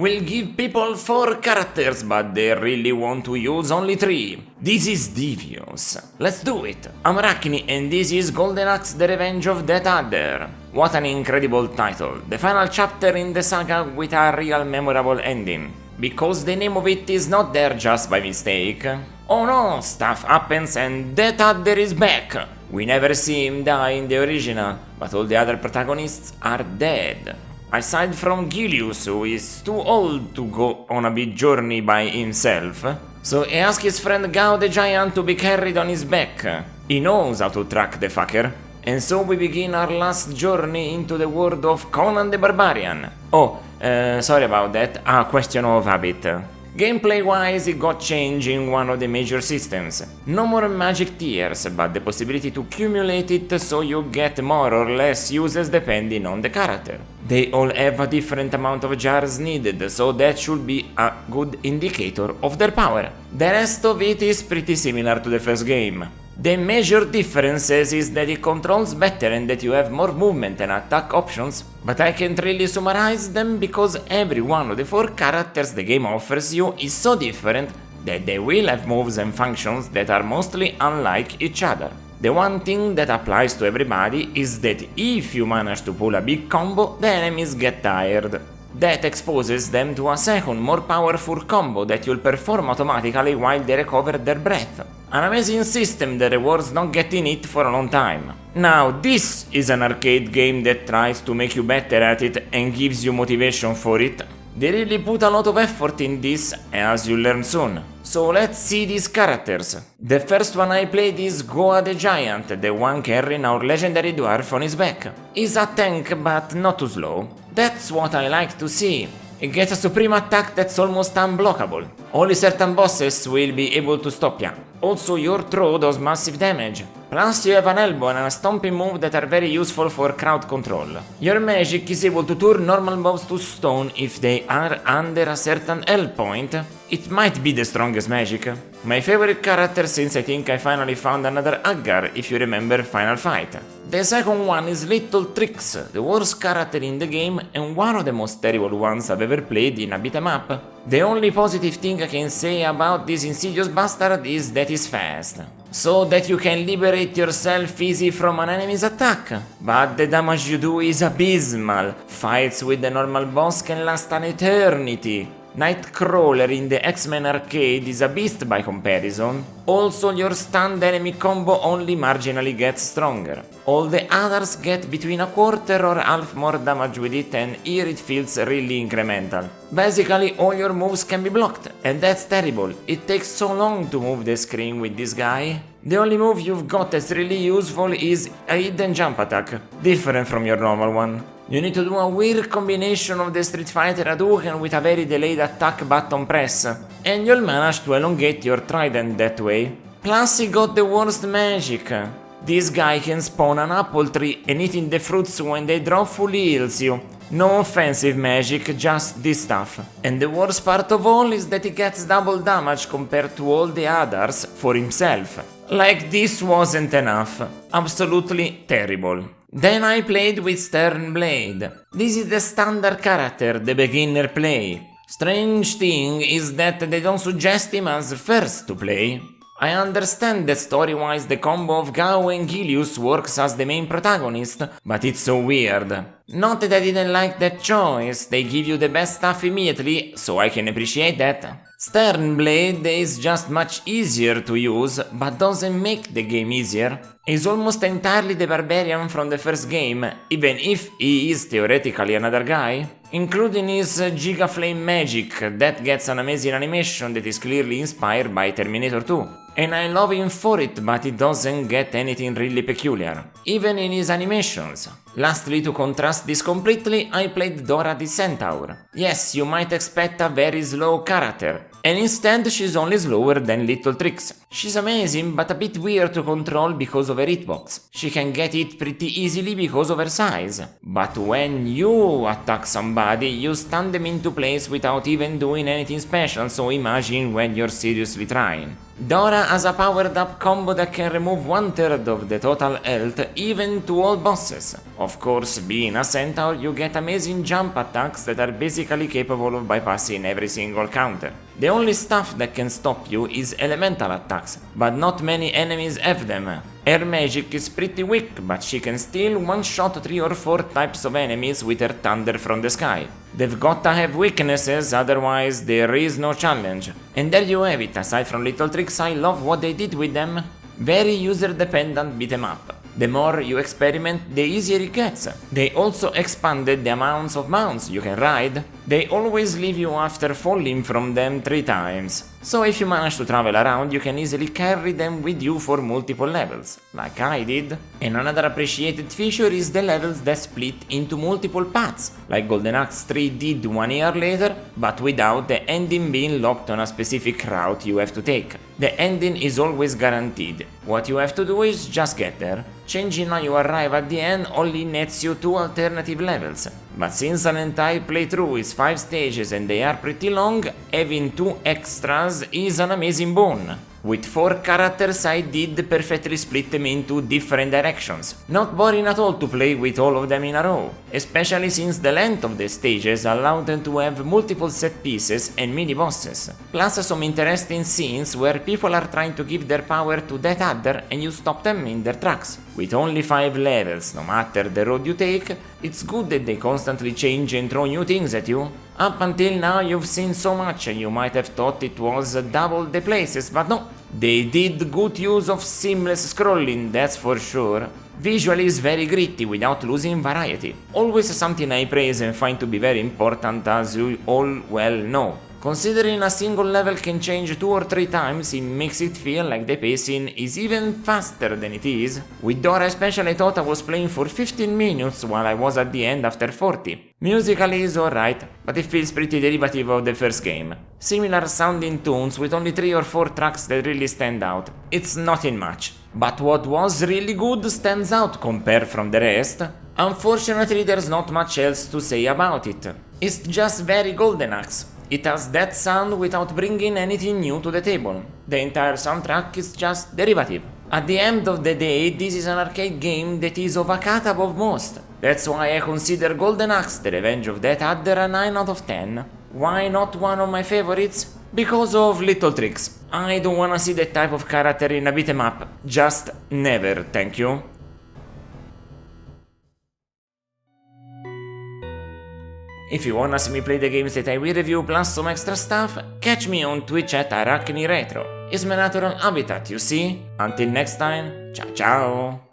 will give people 4 characters, but they really want to use only 3. This is devious. Let's do it. I'm Araknie and this is Golden Axe: The Revenge of Death Adder. What an incredible title. The final chapter in the saga with a real memorable ending. Because the name of it is not there just by mistake. Oh no, stuff happens and Death Adder is back. We never see him die in the original, but all the other protagonists are dead. Aside from Gilius, who is too old to go on a big journey by himself, so he asks his friend Gao the Giant to be carried on his back. He knows how to track the fucker, and so we begin our last journey into the world of Conan the Barbarian. Oh, sorry about that, a question of habit. Gameplay-wise, it got changed in one of the major systems. No more magic tiers, but the possibility to accumulate it so you get more or less uses depending on the character. They all have a different amount of jars needed, so that should be a good indicator of their power. The rest of it is pretty similar to the first game. The major differences is that it controls better and that you have more movement and attack options, but I can't really summarize them because every one of the 4 characters the game offers you is so different that they will have moves and functions that are mostly unlike each other. The one thing that applies to everybody is that if you manage to pull a big combo, the enemies get tired. That exposes them to a second, more powerful combo that you'll perform automatically while they recover their breath. An amazing system that rewards not getting hit for a long time. Now, this is an arcade game that tries to make you better at it and gives you motivation for it. They really put a lot of effort in this, as you'll learn soon. So let's see these characters. The first one I played is Goa the Giant, the one carrying our legendary dwarf on his back. He's a tank, but not too slow. That's what I like to see. He gets a supreme attack that's almost unblockable. Only certain bosses will be able to stop ya. Also, your throw does massive damage. Plus, you have an elbow and a stomping move that are very useful for crowd control. Your magic is able to turn normal mobs to stone if they are under a certain health point. It might be the strongest magic. My favorite character, since I think I finally found another Aggar, if you remember Final Fight. The second one is Little Tricks, the worst character in the game and one of the most terrible ones I've ever played in a beat'em up. The only positive thing I can say about this insidious bastard is that he's fast, so that you can liberate yourself easy from an enemy's attack. But the damage you do is abysmal. Fights with the normal boss can last an eternity. Nightcrawler in the X-Men arcade is a beast by comparison. Also, your stunned enemy combo only marginally gets stronger. All the others get between a quarter or half more damage with it, and here it feels really incremental. Basically, all your moves can be blocked, and that's terrible. It takes so long to move the screen with this guy. The only move you've got that's really useful is a hidden jump attack, different from your normal one. You need to do a weird combination of the Street Fighter Hadouken with a very delayed attack button press, and you'll manage to elongate your trident that way. Plus, he got the worst magic. This guy can spawn an apple tree and eating the fruits when they drop fully heals you. No offensive magic, just this stuff. And the worst part of all is that he gets double damage compared to all the others for himself. Like this wasn't enough. Absolutely terrible. Then I played with Sternblade. This is the standard character, the beginner play. Strange thing is that they don't suggest him as first to play. I understand that story-wise the combo of Gao and Gilius works as the main protagonist, but it's so weird. Not that I didn't like that choice, they give you the best stuff immediately, so I can appreciate that. Sternblade is just much easier to use, but doesn't make the game easier. He's almost entirely the barbarian from the first game, even if he is theoretically another guy. Including his Giga Flame magic, that gets an amazing animation that is clearly inspired by Terminator 2. And I love him for it, but he doesn't get anything really peculiar, even in his animations. Lastly, to contrast this completely, I played Dora the Centaur. Yes, you might expect a very slow character, and instead she's only slower than Little Tricks. She's amazing, but a bit weird to control because of her hitbox. She can get hit pretty easily because of her size. But when you attack somebody, you stun them into place without even doing anything special, so imagine when you're seriously trying. Dora has a powered up combo that can remove 1/3 of the total health even to all bosses. Of course, being a centaur, you get amazing jump attacks that are basically capable of bypassing every single counter. The only stuff that can stop you is elemental attacks, but not many enemies have them. Air magic is pretty weak, but she can still one-shot 3 or 4 types of enemies with her thunder from the sky. They've gotta have weaknesses, otherwise there is no challenge. And there you have it. Aside from little tricks, I love what they did with them. Very user-dependent beat 'em up. The more you experiment, the easier it gets. They also expanded the amounts of mounts you can ride. They always leave you after falling from them 3 times. So if you manage to travel around, you can easily carry them with you for multiple levels, like I did. And another appreciated feature is the levels that split into multiple paths, like Golden Axe 3 did 1 year later, but without the ending being locked on a specific route you have to take. The ending is always guaranteed. What you have to do is just get there. Changing how you arrive at the end only nets you 2 alternative levels. But since an entire playthrough is 5 stages and they are pretty long, having 2 extras is an amazing boon. With 4 characters, I did perfectly split them into different directions. Not boring at all to play with all of them in a row, especially since the length of the stages allowed them to have multiple set pieces and mini bosses. Plus some interesting scenes where people are trying to give their power to that adder and you stop them in their tracks. With only 5 levels, no matter the road you take, it's good that they constantly change and throw new things at you. Up until now you've seen so much and you might have thought it was double the places, but no. They did good use of seamless scrolling, that's for sure. Visually is very gritty without losing variety. Always something I praise and find to be very important, as you all well know. Considering a single level can change 2 or 3 times, it makes it feel like the pacing is even faster than it is. With Dora especially, I thought I was playing for 15 minutes while I was at the end after 40. Musically is alright, but it feels pretty derivative of the first game. Similar sounding tunes with only 3 or 4 tracks that really stand out. It's nothing much. But what was really good stands out compared from the rest. Unfortunately, there's not much else to say about it. It's just very Golden Axe. It has that sound without bringing anything new to the table. The entire soundtrack is just derivative. At the end of the day, this is an arcade game that is of a cut above most. That's why I consider Golden Axe The Revenge of Death Adder a 9 out of 10. Why not one of my favorites? Because of little tricks. I don't wanna see that type of character in a beat 'em up. Just never, thank you. If you wanna see me play the games that I will review plus some extra stuff, catch me on Twitch at Araknie Retro. It's my natural habitat, you see? Until next time, ciao ciao!